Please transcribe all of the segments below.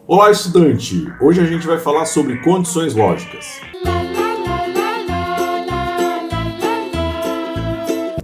Olá, estudante! Hoje a gente vai falar sobre condições lógicas.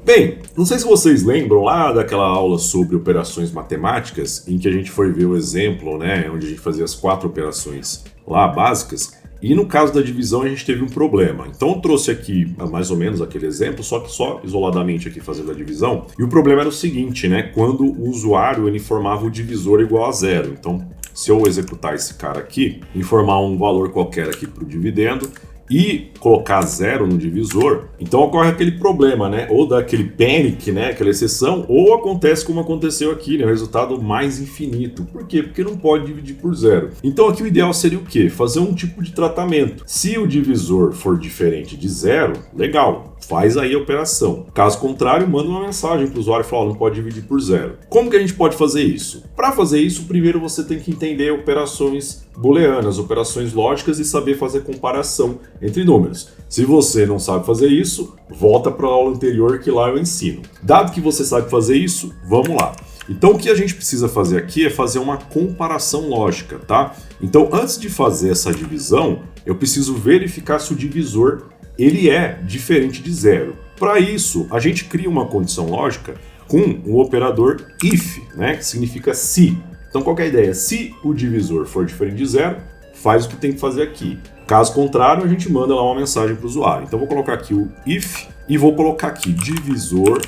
Bem, não sei se vocês lembram lá daquela aula sobre operações matemáticas, em que a gente foi ver o exemplo, né, onde a gente fazia as 4 operações lá básicas, e no caso da divisão a gente teve um problema. Então eu trouxe aqui mais ou menos aquele exemplo, só que só isoladamente aqui fazendo a divisão. E o problema era o seguinte, né, quando o usuário ele informava o divisor igual a zero. Então, se eu executar esse cara aqui, informar um valor qualquer aqui para o dividendo e colocar zero no divisor, então ocorre aquele problema, né? Ou dá aquele panic, né? Aquela exceção, ou acontece como aconteceu aqui, né? O resultado mais infinito. Por quê? Porque não pode dividir por zero. Então aqui o ideal seria o quê? Fazer um tipo de tratamento. Se o divisor for diferente de zero, legal, faz aí a operação. Caso contrário, manda uma mensagem para o usuário e fala, não pode dividir por zero. Como que a gente pode fazer isso? Para fazer isso, primeiro você tem que entender operações booleanas, operações lógicas e saber fazer comparação entre números. Se você não sabe fazer isso, volta para a aula anterior que lá eu ensino. Dado que você sabe fazer isso, vamos lá. Então o que a gente precisa fazer aqui é fazer uma comparação lógica, tá? Então antes de fazer essa divisão, eu preciso verificar se o divisor ele é diferente de zero. Para isso, a gente cria uma condição lógica com o operador if, né, que significa se. Então qual que é a ideia? Se o divisor for diferente de zero, faz o que tem que fazer aqui. Caso contrário, a gente manda lá uma mensagem para o usuário. Então vou colocar aqui o if e vou colocar aqui divisor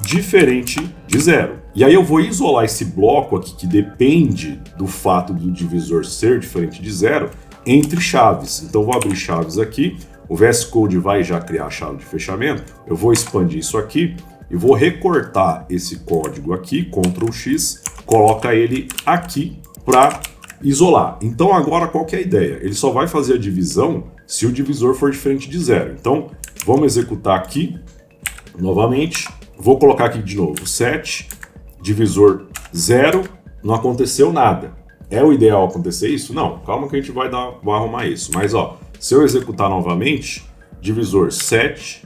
diferente de zero. E aí eu vou isolar esse bloco aqui que depende do fato do divisor ser diferente de zero entre chaves. Então vou abrir chaves aqui. O VS Code vai já criar a chave de fechamento. Eu vou expandir isso aqui e vou recortar esse código aqui, Ctrl X, coloca ele aqui para isolar. Então agora qual que é a ideia? Ele só vai fazer a divisão se o divisor for diferente de zero. Então vamos executar aqui novamente. Vou colocar aqui de novo 7, divisor 0, não aconteceu nada. É o ideal acontecer isso? Não, calma que a gente vai arrumar isso. Mas ó, se eu executar novamente, divisor 7,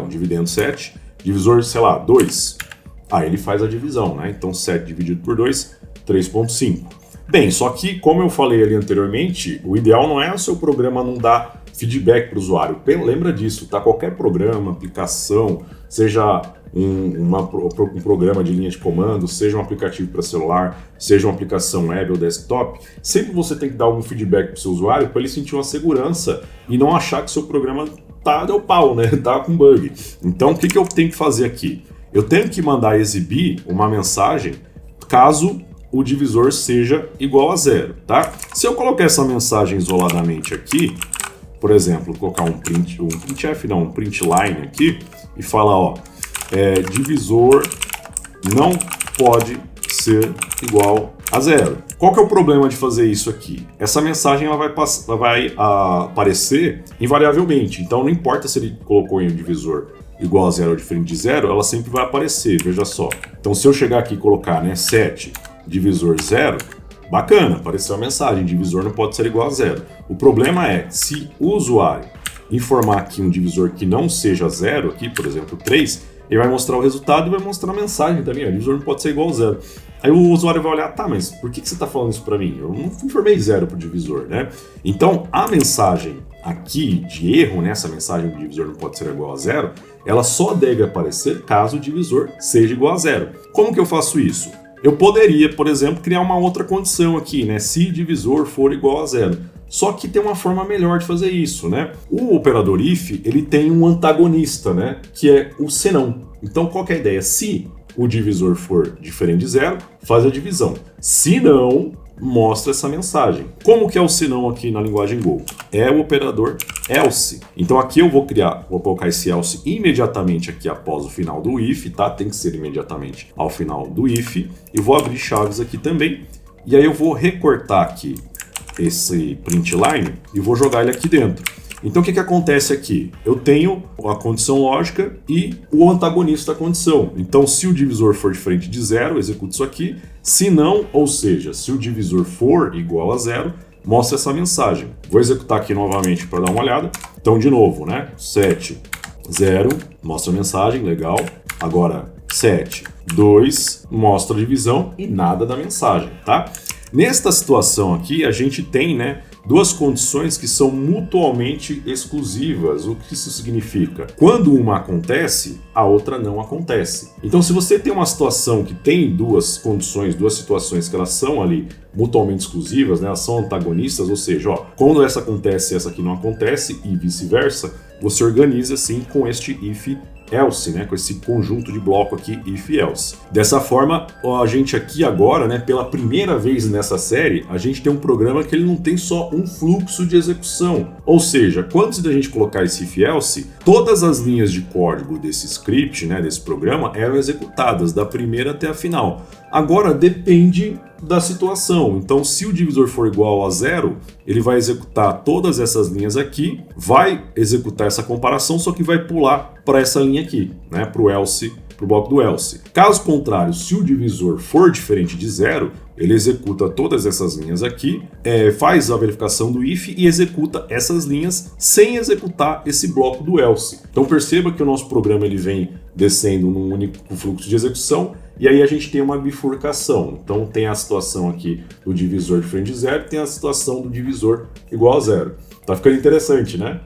dividendo 7, divisor, sei lá, 2, aí ele faz a divisão, né? Então 7 dividido por 2, 3,5. Bem, só que, como eu falei ali anteriormente, o ideal não é o seu programa não dar feedback para o usuário. Lembra disso, tá? Qualquer programa, aplicação, seja um programa de linha de comando, seja um aplicativo para celular, seja uma aplicação web ou desktop, sempre você tem que dar algum feedback para o seu usuário para ele sentir uma segurança e não achar que seu programa deu pau, né? Tá com bug. Então, o que eu tenho que fazer aqui? Eu tenho que mandar exibir uma mensagem caso o divisor seja igual a zero, tá? Se eu colocar essa mensagem isoladamente aqui, por exemplo, colocar um print line aqui e falar, ó, divisor não pode ser igual a zero. Qual que é o problema de fazer isso aqui? Essa mensagem ela vai aparecer invariavelmente, então não importa se ele colocou em um divisor igual a zero ou diferente de zero, ela sempre vai aparecer, veja só. Então se eu chegar aqui e colocar, né, 7 divisor 0, bacana, apareceu a mensagem, divisor não pode ser igual a zero. O problema é, se o usuário informar aqui um divisor que não seja zero, aqui, por exemplo, 3, ele vai mostrar o resultado e vai mostrar a mensagem também, o divisor não pode ser igual a zero. Aí o usuário vai olhar, tá, mas por que você está falando isso para mim? Eu não informei zero para o divisor, né? Então, a mensagem aqui de erro, né, essa mensagem do divisor não pode ser igual a zero, ela só deve aparecer caso o divisor seja igual a zero. Como que eu faço isso? Eu poderia, por exemplo, criar uma outra condição aqui, né? Se divisor for igual a zero. Só que tem uma forma melhor de fazer isso, né? O operador if, ele tem um antagonista, né? Que é o senão. Então, qual que é a ideia? Se o divisor for diferente de zero, faz a divisão. Se não, mostra essa mensagem. Como que é o senão aqui na linguagem Go? É o operador else. Então aqui eu vou colocar esse else imediatamente aqui após o final do if, tá? Tem que ser imediatamente ao final do if. E vou abrir chaves aqui também. E aí eu vou recortar aqui esse print line e vou jogar ele aqui dentro. Então o que acontece aqui? Eu tenho a condição lógica e o antagonista da condição. Então se o divisor for diferente de zero, eu executo isso aqui. Se não, ou seja, se o divisor for igual a zero, mostra essa mensagem. Vou executar aqui novamente para dar uma olhada. Então de novo, né? 7, 0, mostra a mensagem, legal. Agora 7, 2, mostra a divisão e nada da mensagem, tá? Nesta situação aqui, a gente tem, né, duas condições que são mutuamente exclusivas. O que isso significa? Quando uma acontece, a outra não acontece. Então, se você tem uma situação que tem duas condições, duas situações que elas são ali mutuamente exclusivas, né, elas são antagonistas, ou seja, quando essa acontece, essa aqui não acontece e vice-versa, você organiza assim com este if-else, né, com esse conjunto de bloco aqui if-else. Dessa forma, a gente aqui agora, né, pela primeira vez nessa série, a gente tem um programa que ele não tem só um fluxo de execução. Ou seja, antes da gente colocar esse if-else, todas as linhas de código desse script, né, desse programa, eram executadas da primeira até a final. Agora depende da situação. Então, se o divisor for igual a 0, ele vai executar todas essas linhas aqui, vai executar essa comparação, só que vai pular para essa linha aqui, né, para o else, para o bloco do else. Caso contrário, se o divisor for diferente de 0, ele executa todas essas linhas aqui, faz a verificação do if e executa essas linhas sem executar esse bloco do else. Então perceba que o nosso programa ele vem descendo num único fluxo de execução, e aí a gente tem uma bifurcação. Então tem a situação aqui do divisor diferente de 0 e tem a situação do divisor igual a 0. Tá ficando interessante, né?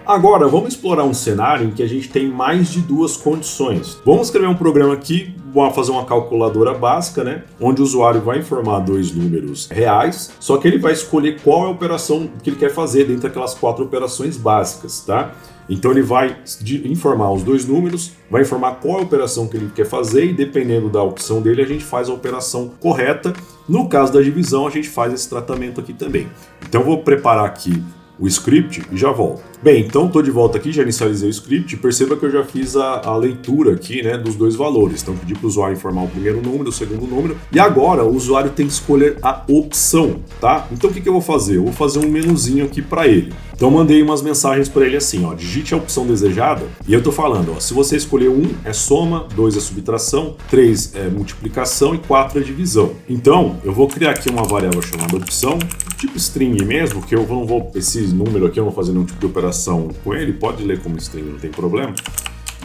Agora, vamos explorar um cenário em que a gente tem mais de duas condições. Vamos escrever um programa aqui, vamos fazer uma calculadora básica, né? Onde o usuário vai informar dois números reais, só que ele vai escolher qual é a operação que ele quer fazer dentro daquelas 4 operações básicas, tá? Então ele vai informar os dois números, vai informar qual é a operação que ele quer fazer e dependendo da opção dele a gente faz a operação correta. No caso da divisão a gente faz esse tratamento aqui também. Então eu vou preparar aqui o script e já volto. Bem, então estou de volta aqui, já inicializei o script. Perceba que eu já fiz a leitura aqui, né, dos dois valores. Então pedi para o usuário informar o primeiro número, o segundo número. E agora o usuário tem que escolher a opção, tá? Então o que eu vou fazer? Eu vou fazer um menuzinho aqui para ele. Então mandei umas mensagens para ele assim, ó, digite a opção desejada. E eu estou falando, ó, se você escolher 1 é soma, 2 é subtração, 3 é multiplicação e 4 é divisão. Então eu vou criar aqui uma variável chamada opção, tipo string mesmo, que eu não vou, esse número aqui eu não vou fazer nenhum tipo de operação com ele, pode ler como string, não tem problema.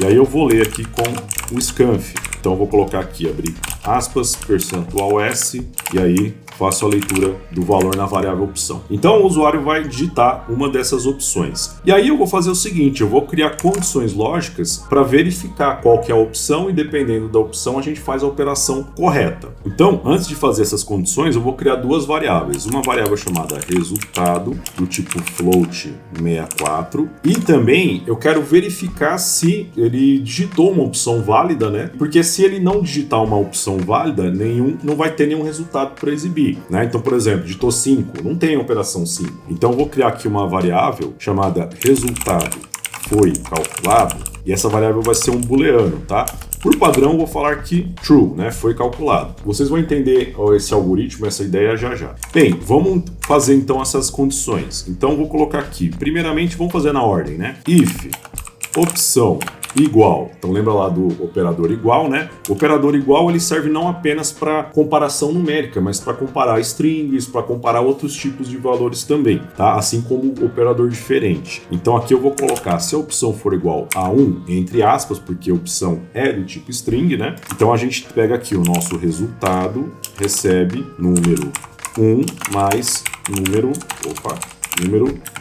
E aí eu vou ler aqui com o scanf. Então eu vou colocar aqui, abrir aspas, percentual S, e aí faço a leitura do valor na variável opção. Então o usuário vai digitar uma dessas opções. E aí eu vou fazer o seguinte, eu vou criar condições lógicas para verificar qual que é a opção e dependendo da opção a gente faz a operação correta. Então, antes de fazer essas condições, eu vou criar duas variáveis. Uma variável chamada resultado, do tipo float 64, e também eu quero verificar se ele digitou uma opção válida, né? Porque se ele não digitar uma opção válida, não vai ter nenhum resultado para exibir, né? Então, por exemplo, digitou 5, não tem operação 5. Então, eu vou criar aqui uma variável chamada resultado foi calculado, e essa variável vai ser um booleano, tá? Por padrão, eu vou falar que true, né? Foi calculado. Vocês vão entender esse algoritmo, essa ideia já. Bem, vamos fazer então essas condições. Então, eu vou colocar aqui. Primeiramente, vamos fazer na ordem, né? If opção igual. Então lembra lá do operador igual, né? O operador igual ele serve não apenas para comparação numérica, mas para comparar strings, para comparar outros tipos de valores também, tá? Assim como o operador diferente. Então aqui eu vou colocar, se a opção for igual a 1, entre aspas, porque a opção é do tipo string, né? Então a gente pega aqui o nosso resultado, recebe número 1 mais número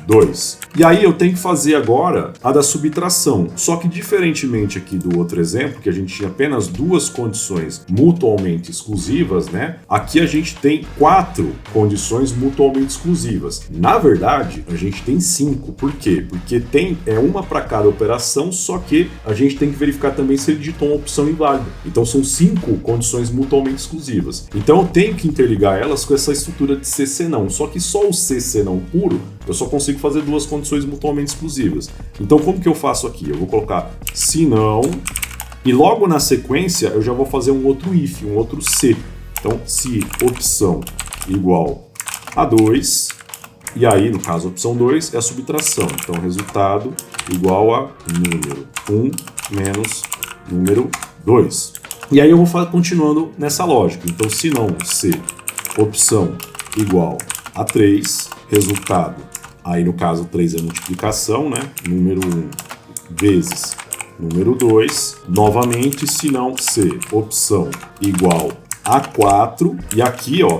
2. E aí eu tenho que fazer agora a da subtração. Só que diferentemente aqui do outro exemplo, que a gente tinha apenas duas condições mutuamente exclusivas, né? Aqui a gente tem 4 condições mutuamente exclusivas. Na verdade, a gente tem 5. Por quê? Porque tem uma para cada operação, só que a gente tem que verificar também se ele digitou uma opção inválida. Então são 5 condições mutuamente exclusivas. Então eu tenho que interligar elas com essa estrutura de C senão. Só que só o C senão puro, eu só consigo fazer duas condições mutuamente exclusivas. Então, como que eu faço aqui? Eu vou colocar se não, e logo na sequência eu já vou fazer um outro if, um outro se. Então, se opção igual a 2, e aí, no caso, a opção 2 é a subtração. Então, resultado igual a número 1 menos número 2. E aí eu vou continuando nessa lógica. Então, se não, se opção igual a 3, resultado. Aí, no caso, 3 é multiplicação, né? Número 1 vezes número 2. Novamente, se não, se opção igual A4, e aqui, ó,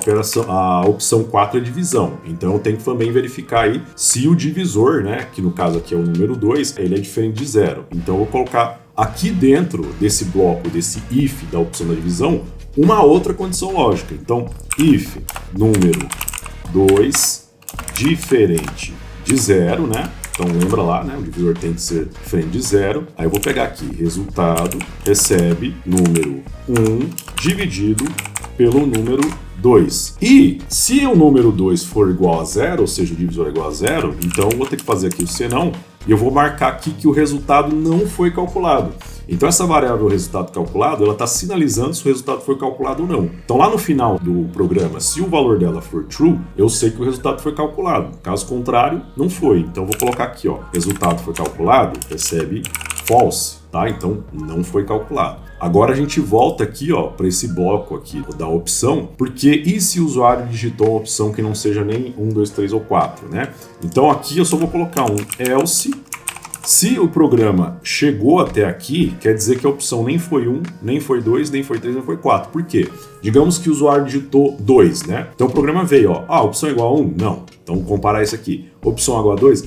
a opção 4 é divisão. Então eu tenho que também verificar aí se o divisor, né, que no caso aqui é o número 2, ele é diferente de 0. Então eu vou colocar aqui dentro desse bloco, desse if da opção da divisão, uma outra condição lógica. Então, if número 2 diferente de 0, né? Então lembra lá, né? O divisor tem que ser diferente de 0. Aí eu vou pegar aqui, resultado recebe número 1 dividido pelo número 2. E se o número 2 for igual a 0, ou seja, o divisor é igual a 0, então eu vou ter que fazer aqui o senão, e eu vou marcar aqui que o resultado não foi calculado. Então essa variável resultado calculado, ela está sinalizando se o resultado foi calculado ou não. Então lá no final do programa, se o valor dela for true, eu sei que o resultado foi calculado. Caso contrário, não foi. Então eu vou colocar aqui, ó, resultado foi calculado, recebe false, tá? Então não foi calculado. Agora a gente volta aqui, ó, para esse bloco aqui da opção, porque e se o usuário digitou uma opção que não seja nem 1, 2, 3 ou 4, né? Então aqui eu só vou colocar um else. Se o programa chegou até aqui, quer dizer que a opção nem foi 1, nem foi 2, nem foi 3, nem foi 4. Por quê? Digamos que o usuário digitou 2, né? Então o programa veio, ó, a opção é igual a 1? Não. Então vamos comparar isso aqui. Opção igual a 2?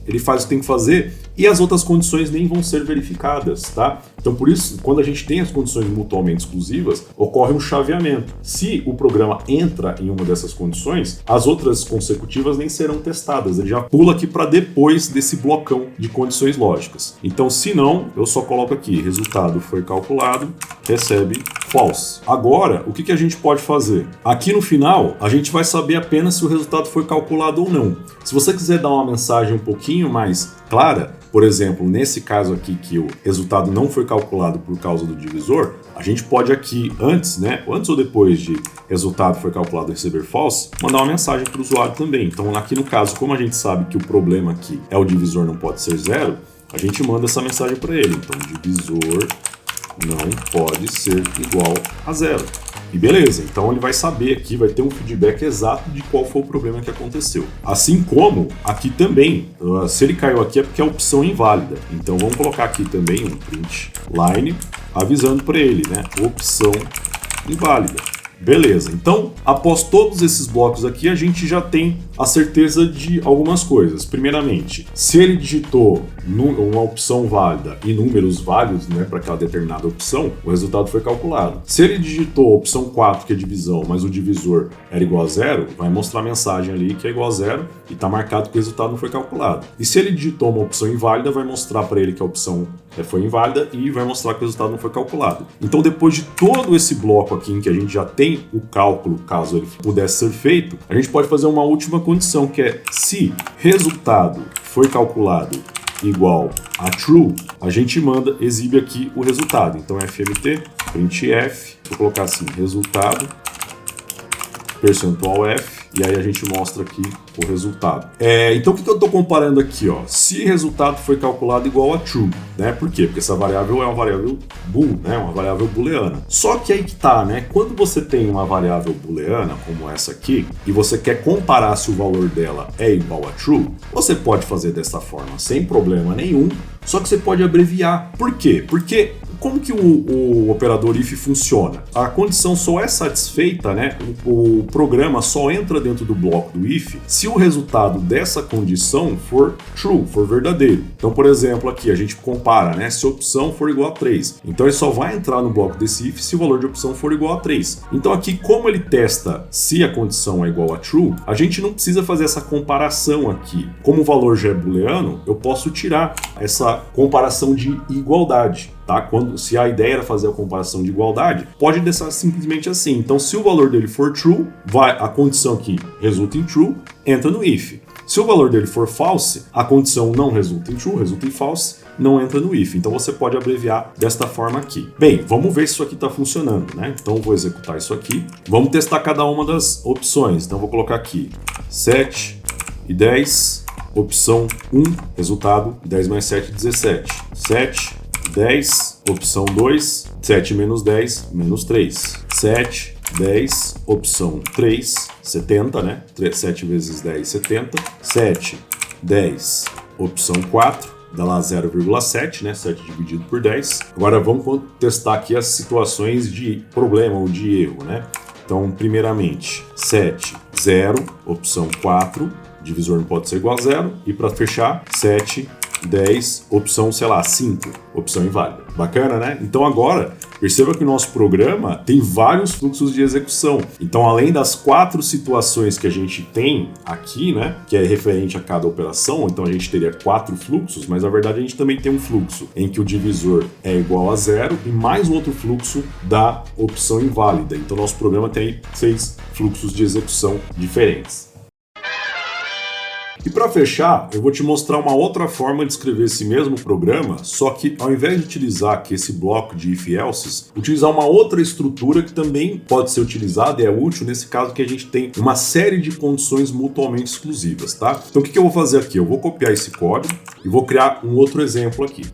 Ele faz o que tem que fazer e as outras condições nem vão ser verificadas, tá? Então por isso, quando a gente tem as condições mutuamente exclusivas, ocorre um chaveamento. Se o programa entra em uma dessas condições, as outras consecutivas nem serão testadas. Ele já pula aqui para depois desse blocão de condições lógicas. Então se não, eu só coloco aqui, resultado foi calculado, recebe false. Agora, o que a gente pode fazer? Aqui no final, a gente vai saber apenas se o resultado foi calculado ou não. Se você quiser dar uma mensagem um pouquinho mais clara, por exemplo, nesse caso aqui que o resultado não foi calculado por causa do divisor, a gente pode aqui antes, né, antes ou depois de resultado foi calculado e receber false, mandar uma mensagem para o usuário também. Então aqui no caso, como a gente sabe que o problema aqui é o divisor não pode ser 0, a gente manda essa mensagem para ele. Então divisor não pode ser igual a 0. E beleza, então ele vai saber aqui, vai ter um feedback exato de qual foi o problema que aconteceu. Assim como aqui também, se ele caiu aqui é porque a opção é inválida. Então vamos colocar aqui também um print line avisando para ele, né? Opção inválida. Beleza, então após todos esses blocos aqui a gente já tem a certeza de algumas coisas. Primeiramente, se ele digitou uma opção válida e números válidos, né, para aquela determinada opção, o resultado foi calculado. Se ele digitou a opção 4, que é divisão, mas o divisor era igual a 0, vai mostrar a mensagem ali que é igual a 0 e está marcado que o resultado não foi calculado. E se ele digitou uma opção inválida, vai mostrar para ele que a opção foi inválida e vai mostrar que o resultado não foi calculado. Então, depois de todo esse bloco aqui em que a gente já tem o cálculo, caso ele pudesse ser feito, a gente pode fazer uma última condição, que é se resultado foi calculado igual a true, a gente exibe aqui o resultado. Então fmt, printf, vou colocar assim, resultado, percentual f, e aí a gente mostra aqui o resultado. Então o que eu estou comparando aqui? Ó? Se resultado foi calculado igual a true, né? Por quê? Porque essa variável é uma variável bool, né? Uma variável booleana. Só que aí que tá, né? Quando você tem uma variável booleana, como essa aqui, e você quer comparar se o valor dela é igual a true, você pode fazer dessa forma sem problema nenhum, só que você pode abreviar. Por quê? Porque como que o operador if funciona? A condição só é satisfeita, né? O programa só entra dentro do bloco do if se o resultado dessa condição for true, for verdadeiro. Então, por exemplo, aqui a gente compara, né? Se a opção for igual a 3. Então ele só vai entrar no bloco desse if se o valor de opção for igual a 3. Então aqui, como ele testa se a condição é igual a true, a gente não precisa fazer essa comparação aqui. Como o valor já é booleano, eu posso tirar essa comparação de igualdade. Tá? Se a ideia era fazer a comparação de igualdade, pode deixar simplesmente assim. Então, se o valor dele for true, a condição que resulta em true entra no if. Se o valor dele for false, a condição não resulta em true, resulta em false, não entra no if. Então você pode abreviar desta forma aqui. Bem, vamos ver se isso aqui está funcionando, né? Então eu vou executar isso aqui. Vamos testar cada uma das opções. Então eu vou colocar aqui 7 e 10, opção 1, resultado 10 mais 7, 17. 7, 10, opção 2, 7 menos 10, menos 3. 7, 10, opção 3, 70, né? 7 vezes 10, 70. 7, 10, opção 4, dá lá 0,7, né? 7 dividido por 10. Agora vamos testar aqui as situações de problema ou de erro, né? Então, primeiramente, 7, 0, opção 4, divisor não pode ser igual a 0. E para fechar, 7, 10, opção, sei lá, 5, opção inválida. Bacana, né? Então agora, perceba que o nosso programa tem vários fluxos de execução. Então, além das 4 situações que a gente tem aqui, né, que é referente a cada operação, então a gente teria 4 fluxos, mas na verdade a gente também tem um fluxo em que o divisor é igual a 0 e mais um outro fluxo da opção inválida. Então, nosso programa tem 6 fluxos de execução diferentes. E para fechar, eu vou te mostrar uma outra forma de escrever esse mesmo programa, só que ao invés de utilizar aqui esse bloco de if-elses, utilizar uma outra estrutura que também pode ser utilizada e é útil nesse caso que a gente tem uma série de condições mutuamente exclusivas, tá? Então o que eu vou fazer aqui? Eu vou copiar esse código e vou criar um outro exemplo aqui.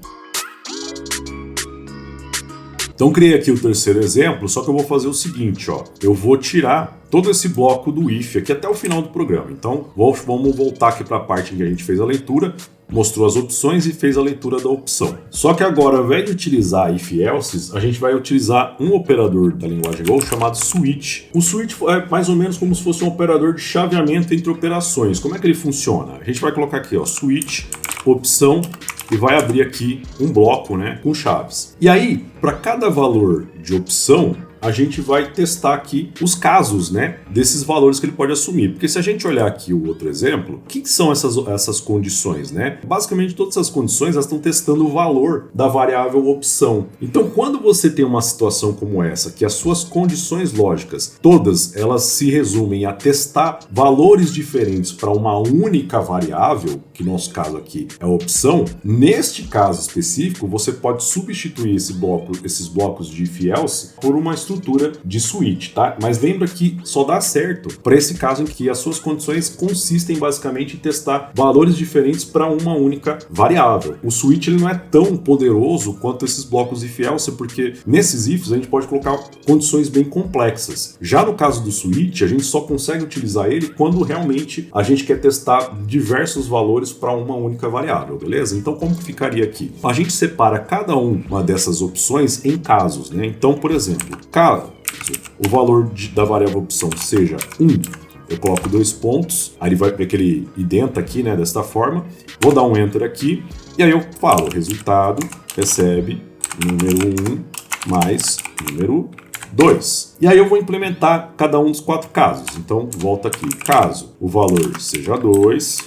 Então criei aqui o terceiro exemplo, só que eu vou fazer o seguinte, ó, eu vou tirar todo esse bloco do if aqui até o final do programa. Então vamos voltar aqui para a parte em que a gente fez a leitura, mostrou as opções e fez a leitura da opção. Só que agora, ao invés de utilizar if-elses, a gente vai utilizar um operador da linguagem Go chamado switch. O switch é mais ou menos como se fosse um operador de chaveamento entre operações. Como é que ele funciona? A gente vai colocar aqui, ó, switch, opção, e vai abrir aqui um bloco, né, com chaves. E aí, para cada valor de opção, a gente vai testar aqui os casos, né, desses valores que ele pode assumir. Porque se a gente olhar aqui o outro exemplo, o que são essas condições, né? Basicamente, todas essas condições elas estão testando o valor da variável opção. Então, quando você tem uma situação como essa, que as suas condições lógicas, todas elas se resumem a testar valores diferentes para uma única variável, que no nosso caso aqui é a opção, neste caso específico, você pode substituir esses blocos de if-else por uma estrutura de switch, tá? Mas lembra que só dá certo para esse caso em que as suas condições consistem basicamente em testar valores diferentes para uma única variável. O switch ele não é tão poderoso quanto esses blocos if-else, porque nesses ifs a gente pode colocar condições bem complexas. Já no caso do switch, a gente só consegue utilizar ele quando realmente a gente quer testar diversos valores para uma única variável, beleza? Então como que ficaria aqui? A gente separa cada uma dessas opções em casos, né? Então, por exemplo, caso o valor da variável opção seja 1, eu coloco 2 pontos, aí ele vai ver que ele identa aqui, né, desta forma, vou dar um enter aqui, e aí eu falo, resultado recebe número 1 mais número 2. E aí eu vou implementar cada um dos 4 casos. Então, volta aqui, caso o valor seja 2,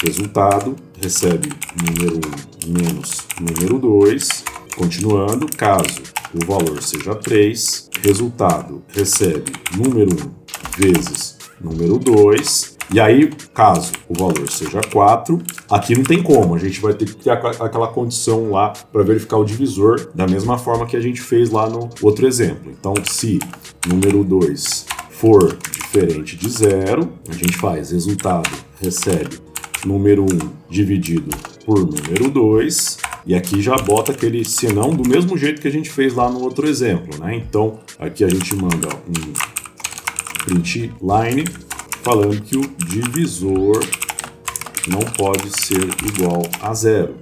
resultado recebe número 1 menos número 2, continuando, caso o valor seja 3, resultado recebe número 1 vezes número 2, e aí, caso o valor seja 4, aqui não tem como, a gente vai ter que ter aquela condição lá para verificar o divisor, da mesma forma que a gente fez lá no outro exemplo. Então, se número 2 for diferente de 0, a gente faz resultado recebe número 1 dividido por número 2, e aqui já bota aquele senão do mesmo jeito que a gente fez lá no outro exemplo, né? Então, aqui a gente manda um print line falando que o divisor não pode ser igual a 0.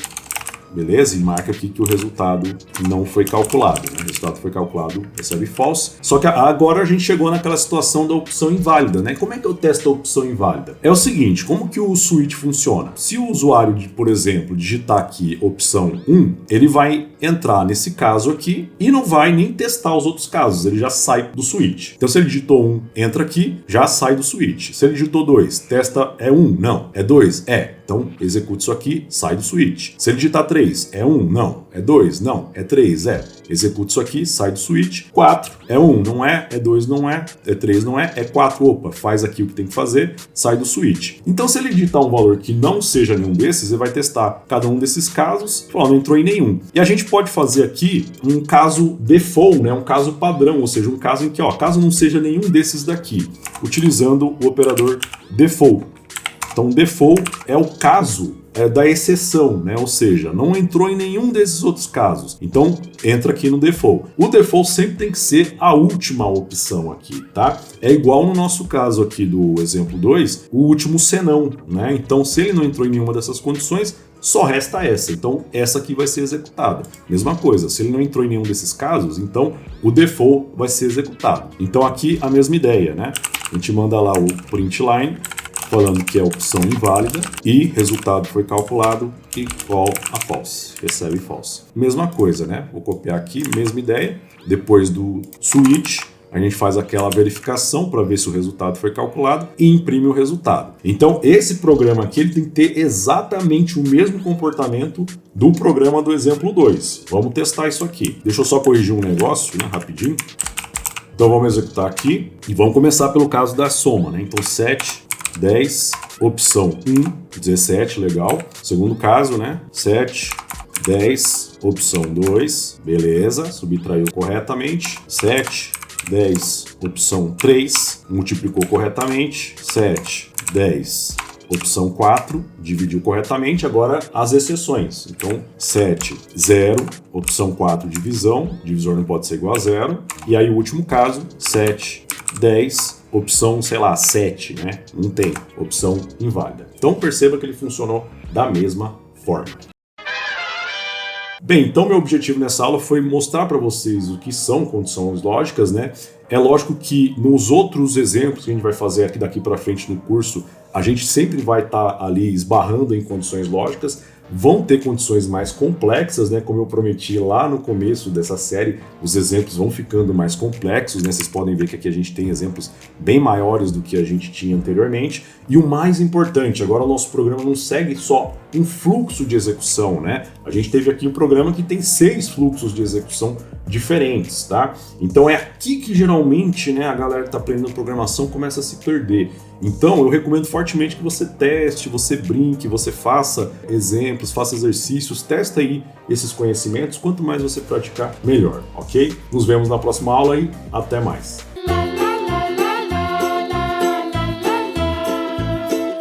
Beleza? E marca aqui que o resultado não foi calculado, né? O resultado foi calculado, recebe false. Só que agora a gente chegou naquela situação da opção inválida, né? Como é que eu testo a opção inválida? É o seguinte, como que o switch funciona? Se o usuário, por exemplo, digitar aqui opção 1, ele vai entrar nesse caso aqui e não vai nem testar os outros casos, ele já sai do switch. Então se ele digitou 1, entra aqui, já sai do switch. Se ele digitou 2, testa, é 1? Não. É 2? É. Então executa isso aqui, sai do switch. Se ele digitar 3, é 1? Não. É 2? Não. É 3? É. Executa isso aqui, sai do switch. 4, é 1? Não é. É 2? Não é. É 3? Não é. É 4? Opa, faz aqui o que tem que fazer, sai do switch. Então se ele digitar um valor que não seja nenhum desses, ele vai testar cada um desses casos, não entrou em nenhum. E a gente pode fazer aqui um caso default, né? Um caso padrão, ou seja, um caso em que, ó, caso não seja nenhum desses daqui, utilizando o operador default. Então, default é o caso da exceção, né? Ou seja, não entrou em nenhum desses outros casos. Então, entra aqui no default. O default sempre tem que ser a última opção aqui, tá? É igual no nosso caso aqui do exemplo 2, o último senão, né? Então, se ele não entrou em nenhuma dessas condições, só resta essa. Então, essa aqui vai ser executada. Mesma coisa, se ele não entrou em nenhum desses casos, então o default vai ser executado. Então, aqui a mesma ideia, né? A gente manda lá o print line, falando que é opção inválida e resultado foi calculado igual a false, recebe false. Mesma coisa, né? Vou copiar aqui, mesma ideia. Depois do switch, a gente faz aquela verificação para ver se o resultado foi calculado e imprime o resultado. Então, esse programa aqui ele tem que ter exatamente o mesmo comportamento do programa do exemplo 2. Vamos testar isso aqui. Deixa eu só corrigir um negócio, né, rapidinho. Então, vamos executar aqui e vamos começar pelo caso da soma, né? Então, 7, 10, opção 1, 17, legal. Segundo caso, né? 7, 10, opção 2, beleza, subtraiu corretamente. 7, 10, opção 3, multiplicou corretamente. 7, 10, opção 4, dividiu corretamente. Agora as exceções. Então, 7, 0, opção 4, divisão. Divisor não pode ser igual a 0. E aí o último caso, 7, 10, opção, sei lá, 7, né? Não tem. Opção inválida. Então perceba que ele funcionou da mesma forma. Bem, então meu objetivo nessa aula foi mostrar para vocês o que são condições lógicas, né? É lógico que nos outros exemplos que a gente vai fazer aqui daqui para frente no curso, a gente sempre vai estar ali esbarrando em condições lógicas. Vão ter condições mais complexas, né? Como eu prometi lá no começo dessa série, os exemplos vão ficando mais complexos, né? Vocês podem ver que aqui a gente tem exemplos bem maiores do que a gente tinha anteriormente. E o mais importante, agora o nosso programa não segue só um fluxo de execução, né? A gente teve aqui um programa que tem 6 fluxos de execução diferentes, tá? Então é aqui que geralmente, né, a galera que está aprendendo programação começa a se perder. Então eu recomendo fortemente que você teste, você brinque, você faça exemplos, faça exercícios, testa aí esses conhecimentos. Quanto mais você praticar, melhor, ok? Nos vemos na próxima aula e até mais.